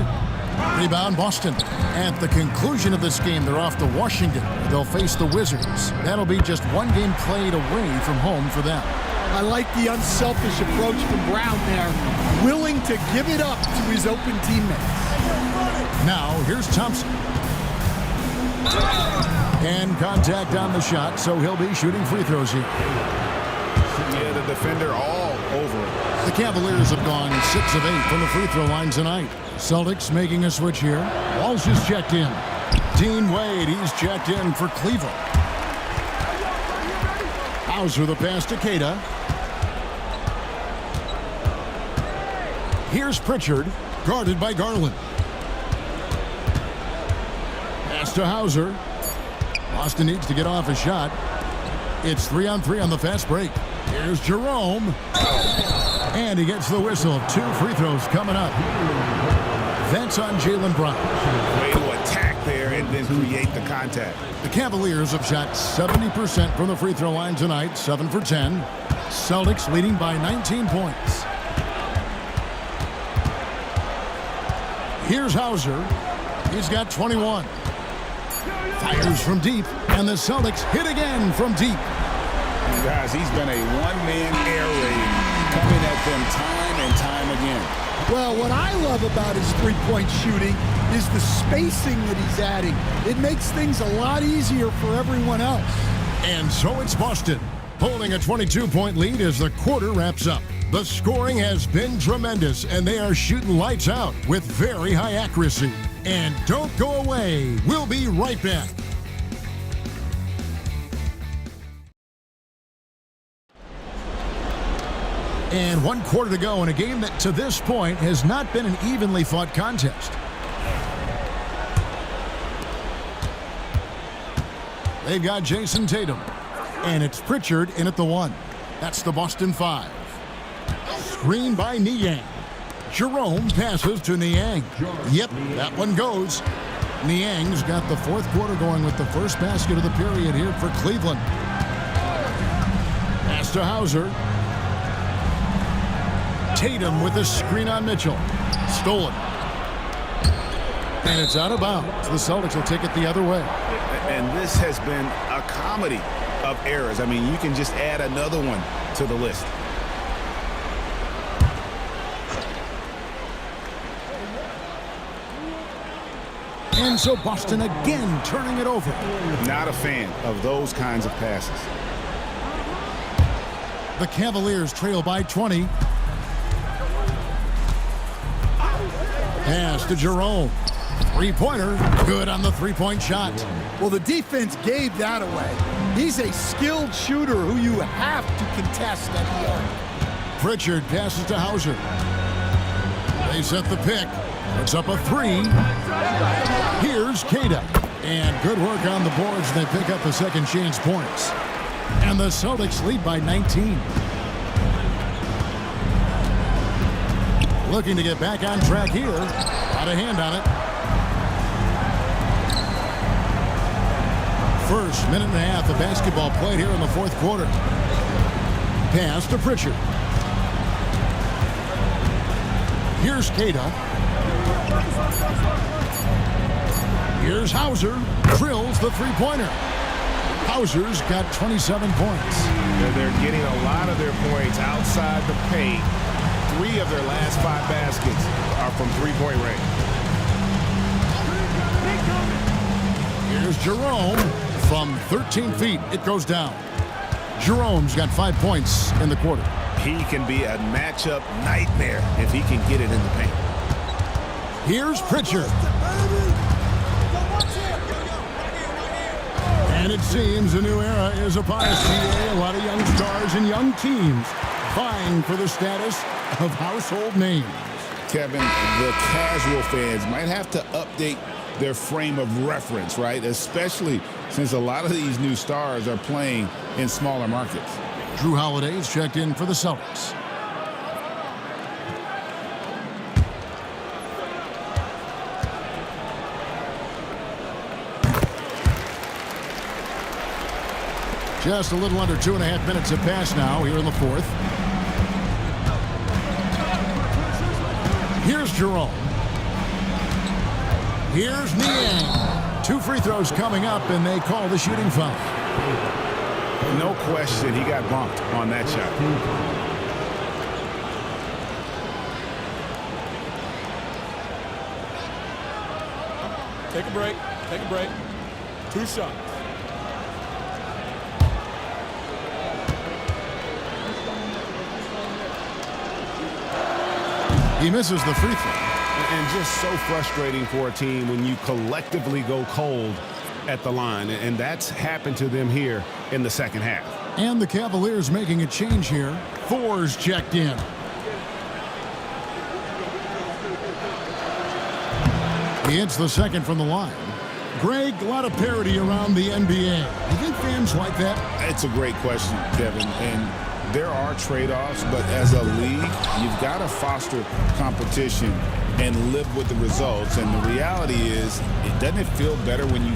Rebound Boston. At the conclusion of this game, they're off to Washington. They'll face the Wizards. That'll be just 1 game played away from home for them. I like the unselfish approach from Brown there, willing to give it up to his open teammates. Now, here's Thompson. And contact on the shot, so he'll be shooting free throws here. Yeah, the defender all over it. The Cavaliers have gone 6 of 8 from the free throw line tonight. Celtics making a switch here. Walsh is checked in. Dean Wade, he's checked in for Cleveland. Hauser the pass to Queta. Here's Pritchard, guarded by Garland. Pass to Hauser. Boston needs to get off a shot. It's 3-on-3 on the fast break. Here's Jerome. And he gets the whistle. 2 free throws coming up. That's on Jaylen Brown. Way to attack there and then create the contact. The Cavaliers have shot 70% from the free throw line tonight, 7 for 10. Celtics leading by 19 points. Here's Hauser. He's got 21. Fires from deep, and the Celtics hit again from deep. Guys, he's been a one-man air raid coming at them time and time again. Well, what I love about his three-point shooting is the spacing that he's adding. It makes things a lot easier for everyone else. And so it's Boston, holding a 22-point lead as the quarter wraps up. The scoring has been tremendous, and they are shooting lights out with very high accuracy. And don't go away. We'll be right back. And 1 quarter to go in a game that to this point has not been an evenly fought contest. They've got Jason Tatum. And it's Pritchard in at the 1. That's the Boston 5. Screen by Niang. Jerome passes to Niang. Yep, that one goes. Niang's got the 4th quarter going with the first basket of the period here for Cleveland. Pass to Hauser. Tatum with a screen on Mitchell. Stolen. And it's out of bounds. The Celtics will take it the other way. And this has been a comedy of errors. I mean, you can just add another one to the list. And so Boston again turning it over. Not a fan of those kinds of passes. The Cavaliers trail by 20. Pass to Jerome. Three-pointer, good on the three-point shot. Well, the defense gave that away. He's a skilled shooter who you have to contest at the arc. Pritchard passes to Hauser. They set the pick. Puts up a 3. Here's Cada. And good work on the boards. They pick up the second chance points. And the Celtics lead by 19. Looking to get back on track here. Got a hand on it. First minute and a half of basketball played here in the 4th quarter. Pass to Pritchard. Here's Cada. Here's Hauser. Drills the three-pointer. Hauser's got 27 points. They're getting a lot of their points outside the paint. 3 of their last 5 baskets are from three-point range. Here's Jerome from 13 feet. It goes down. Jerome's got 5 points in the quarter. He can be a matchup nightmare if he can get it in the paint. Here's Pritchard. And it seems a new era is upon us today. A lot of young stars and young teams vying for the status of household names. Kevin, the casual fans might have to update their frame of reference, right? Especially since a lot of these new stars are playing in smaller markets. Drew Holiday's checked in for the Celtics. Just a little under 2.5 minutes have passed now here in the 4th. Here's Jerome. Here's Niang. 2 free throws coming up, and they call the shooting foul. No question, he got bumped on that shot. Take a break. Take a break. 2 shots. He misses the free throw. And just so frustrating for a team when you collectively go cold at the line. And that's happened to them here in the second half. And the Cavaliers making a change here. Thor's checked in. He hits the second from the line. Greg, a lot of parity around the NBA. You think fans like that? It's a great question, Kevin. And there are trade-offs, but as a league, you've got to foster competition and live with the results. And the reality is, doesn't it feel better when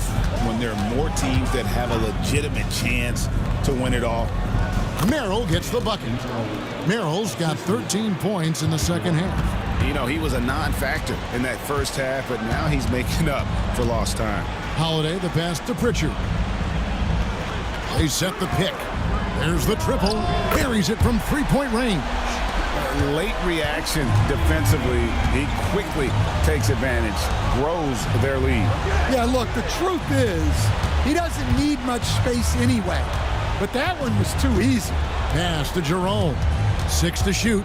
there are more teams that have a legitimate chance to win it all? Merrill gets the bucket. Merrill's got 13 points in the second half. You know, he was a non-factor in that first half, but now he's making up for lost time. Holiday, the pass to Pritchard. They set the pick. There's the triple. Carries it from three-point range. Late reaction defensively. He quickly takes advantage, grows their lead. Yeah, look, the truth is He doesn't need much space anyway. But that one was too easy. Pass to Jerome. 6 to shoot.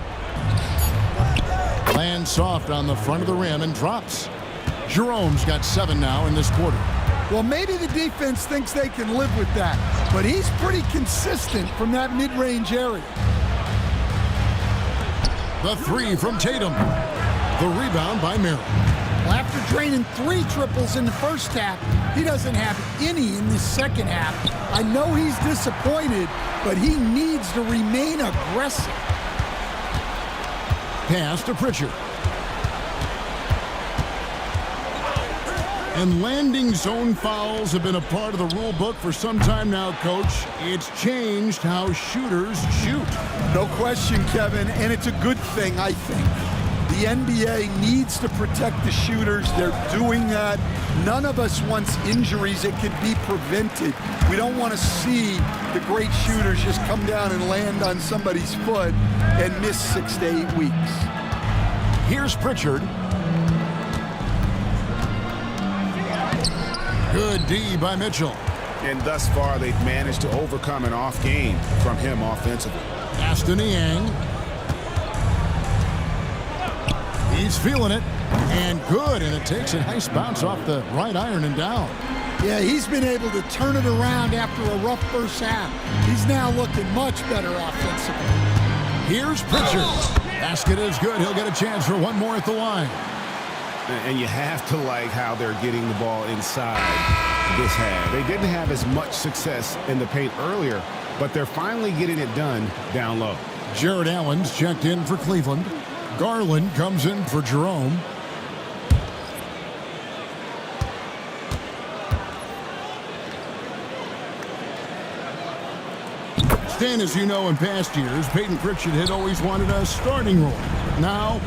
Lands soft on the front of the rim and drops. Jerome's got 7 now in this quarter. Well, maybe the defense thinks they can live with that, but he's pretty consistent from that mid-range area. The 3 from Tatum. The rebound by Merrill. Well, after draining 3 triples in the first half, he doesn't have any in the second half. I know he's disappointed, but he needs to remain aggressive. Pass to Pritchard. And landing zone fouls have been a part of the rule book for some time now, Coach. It's changed how shooters shoot. No question, Kevin, and it's a good thing, I think. The NBA needs to protect the shooters. They're doing that. None of us wants injuries that could be prevented. We don't want to see the great shooters just come down and land on somebody's foot and miss 6 to 8 weeks. Here's Pritchard. Good D by Mitchell. And thus far, they've managed to overcome an off game from him offensively. Pass to Niang. He's feeling it. And good. And it takes a nice bounce off the right iron and down. Yeah, he's been able to turn it around after a rough first half. He's now looking much better offensively. Here's Pritchard. Basket is good. He'll get a chance for one more at the line. And you have to like how they're getting the ball inside this half. They didn't have as much success in the paint earlier, but they're finally getting it done down low. Jared Allen's checked in for Cleveland. Garland comes in for Jerome. Stan, as you know, in past years, Peyton Pritchard had always wanted a starting role. Now,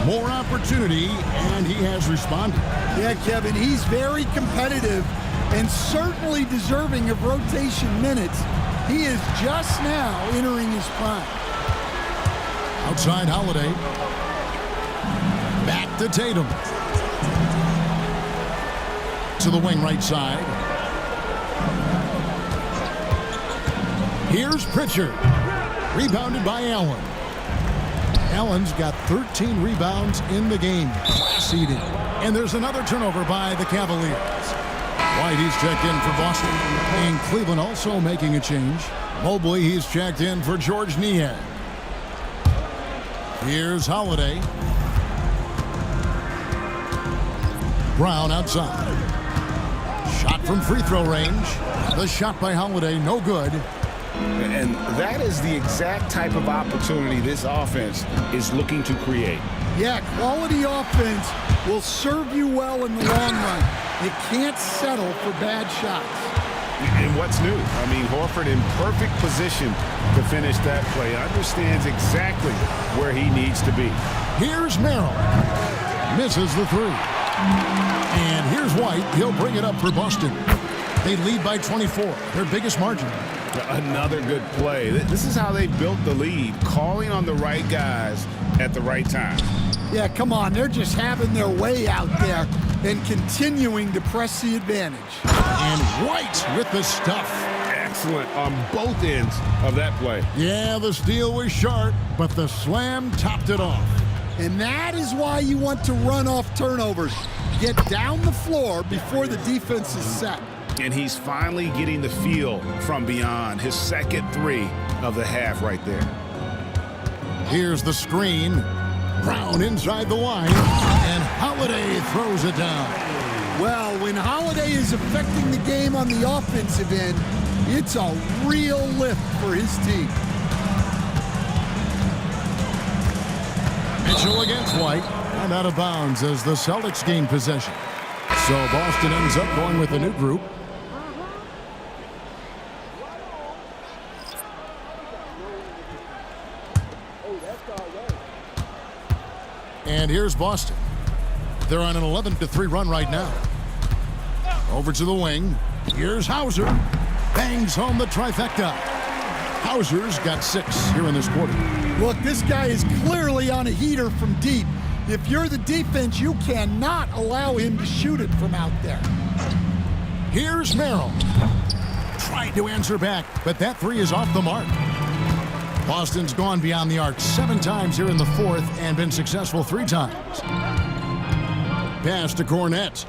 more opportunity, and he has responded. Yeah, Kevin, he's very competitive and certainly deserving of rotation minutes. He is just now entering his prime. Outside Holiday. Back to Tatum. To the wing right side. Here's Pritchard. Rebounded by Allen. Allen's got 13 rebounds in the game. Class-seeded. And there's another turnover by the Cavaliers. White, he's checked in for Boston. And Cleveland also making a change. Mobley, he's checked in for George Niang. Here's Holiday. Brown outside. Shot from free throw range. The shot by Holiday, no good. And that is the exact type of opportunity this offense is looking to create. Yeah, quality offense will serve you well in the long run. You can't settle for bad shots. And what's new? I mean, Horford in perfect position to finish that play. Understands exactly where he needs to be. Here's Merrill. Misses the 3. And here's White. He'll bring it up for Boston. They lead by 24, their biggest margin. Another good play. This is how they built the lead, calling on the right guys at the right time. Yeah, come on. They're just having their way out there and continuing to press the advantage. And White with the stuff. Excellent on both ends of that play. Yeah, the steal was sharp, but the slam topped it off. And that is why you want to run off turnovers. Get down the floor before the defense is set. And he's finally getting the feel from beyond. His second 3 of the half right there. Here's the screen. Brown inside the line. And Holiday throws it down. Well, when Holiday is affecting the game on the offensive end, it's a real lift for his team. Mitchell against White. And out of bounds as the Celtics gain possession. So Boston ends up going with a new group. And here's Boston. They're on an 11-3 run right now. Over to the wing. Here's Hauser. Bangs home the trifecta. Hauser's got 6 here in this quarter. Look, this guy is clearly on a heater from deep. If you're the defense, you cannot allow him to shoot it from out there. Here's Merrill. Tried to answer back, but that three is off the mark. Boston's gone beyond the arc 7 times here in the fourth and been successful 3 times. Pass to Cornette.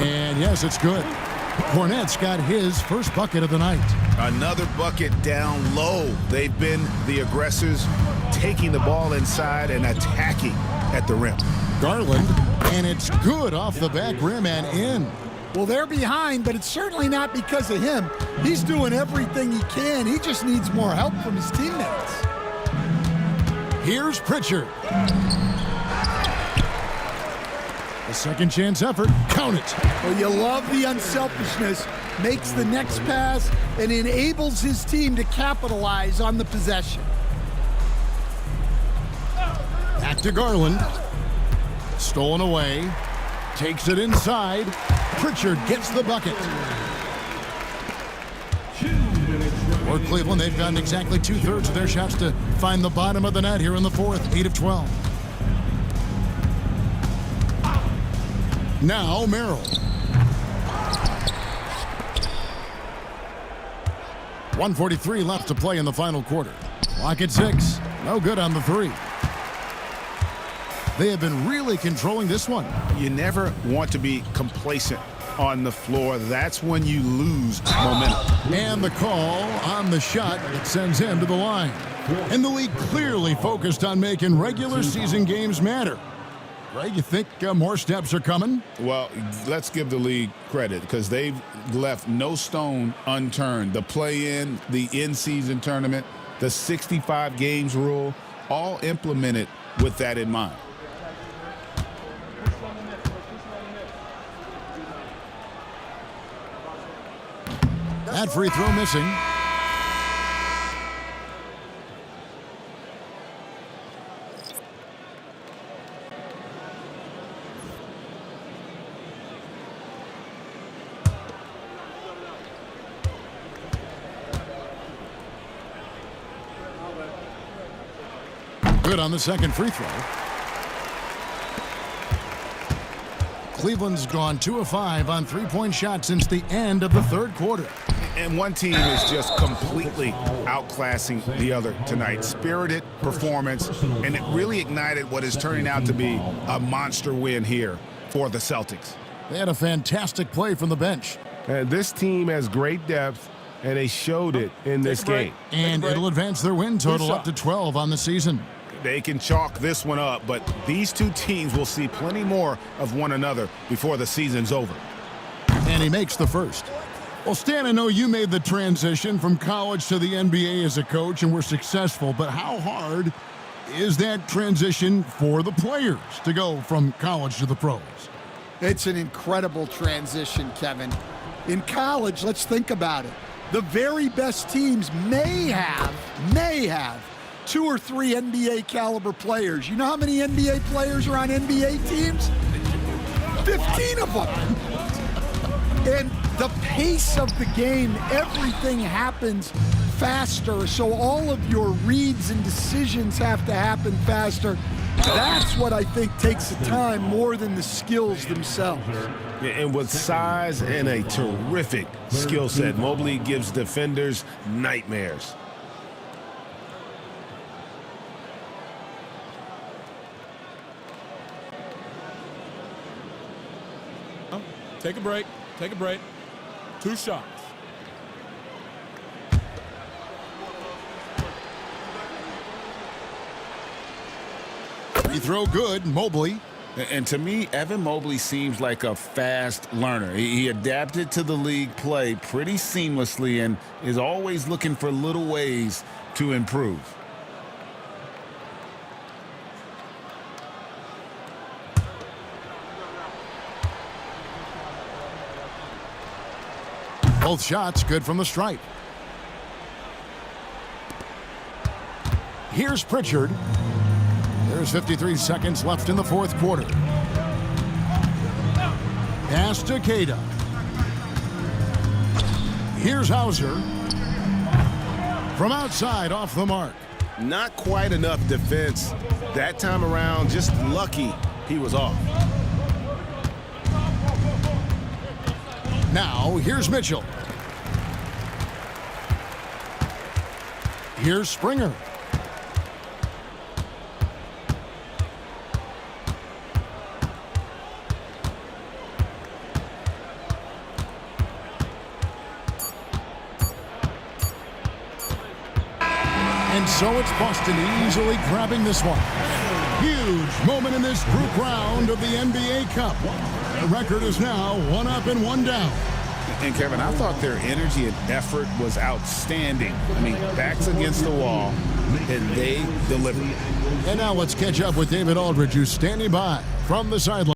And yes, it's good. Cornette's got his first bucket of the night. Another bucket down low. They've been the aggressors, taking the ball inside and attacking at the rim. Garland, and it's good off the back rim and in. Well, they're behind, but it's certainly not because of him. He's doing everything he can. He just needs more help from his teammates. Here's Pritchard. A second chance effort. Count it. Well, you love the unselfishness. Makes the next pass and enables his team to capitalize on the possession. Back to Garland. Stolen away. Takes it inside. Pritchard gets the bucket. For Cleveland, they've gotten exactly 2/3 of their shots to find the bottom of the net here in the fourth. 8 of 12. Now Merrill. 1:43 left to play in the final quarter. Clock at 6. No good on the three. They have been really controlling this one. You never want to be complacent on the floor. That's when you lose momentum. And the call on the shot that sends him to the line. And the league clearly focused on making regular season games matter. Greg, you think more steps are coming? Well, let's give the league credit because they've left no stone unturned. The play-in, the in-season tournament, the 65 games rule, all implemented with that in mind. That free throw missing. Good on the second free throw. Cleveland's gone 2 of 5 on three-point shots since the end of the third quarter. And one team is just completely outclassing the other tonight. Spirited performance, and it really ignited what is turning out to be a monster win here for the Celtics. They had a fantastic play from the bench. This team has great depth, and they showed it in this game. And it'll advance their win total up to 12 on the season. They can chalk this one up, but these two teams will see plenty more of one another before the season's over. And he makes the first. Well, Stan, I know you made the transition from college to the NBA as a coach and were successful, but how hard is that transition for the players to go from college to the pros? It's an incredible transition, Kevin. In college, let's think about it. The very best teams may have 2 or 3 NBA caliber players. You know how many NBA players are on NBA teams? 15 of them. And the pace of the game, everything happens faster. So all of your reads and decisions have to happen faster. That's what I think takes the time more than the skills themselves. And with size and a terrific skill set, Mobley gives defenders nightmares. Take a break. Take a break. 2 shots. Free throw good, Mobley. And to me, Evan Mobley seems like a fast learner. He adapted to the league play pretty seamlessly and is always looking for little ways to improve. Both shots good from the stripe. Here's Pritchard. There's 53 seconds left in the fourth quarter. Pass to Queta. Here's Hauser. From outside, off the mark. Not quite enough defense. That time around, just lucky he was off. Now, here's Mitchell. Here's Springer. And so it's Boston easily grabbing this one. Huge moment in this group round of the NBA Cup. The record is now 1 up and 1 down. And Kevin, I thought their energy and effort was outstanding. I mean, backs against the wall, and they delivered. And now let's catch up with David Aldridge, who's standing by from the sideline.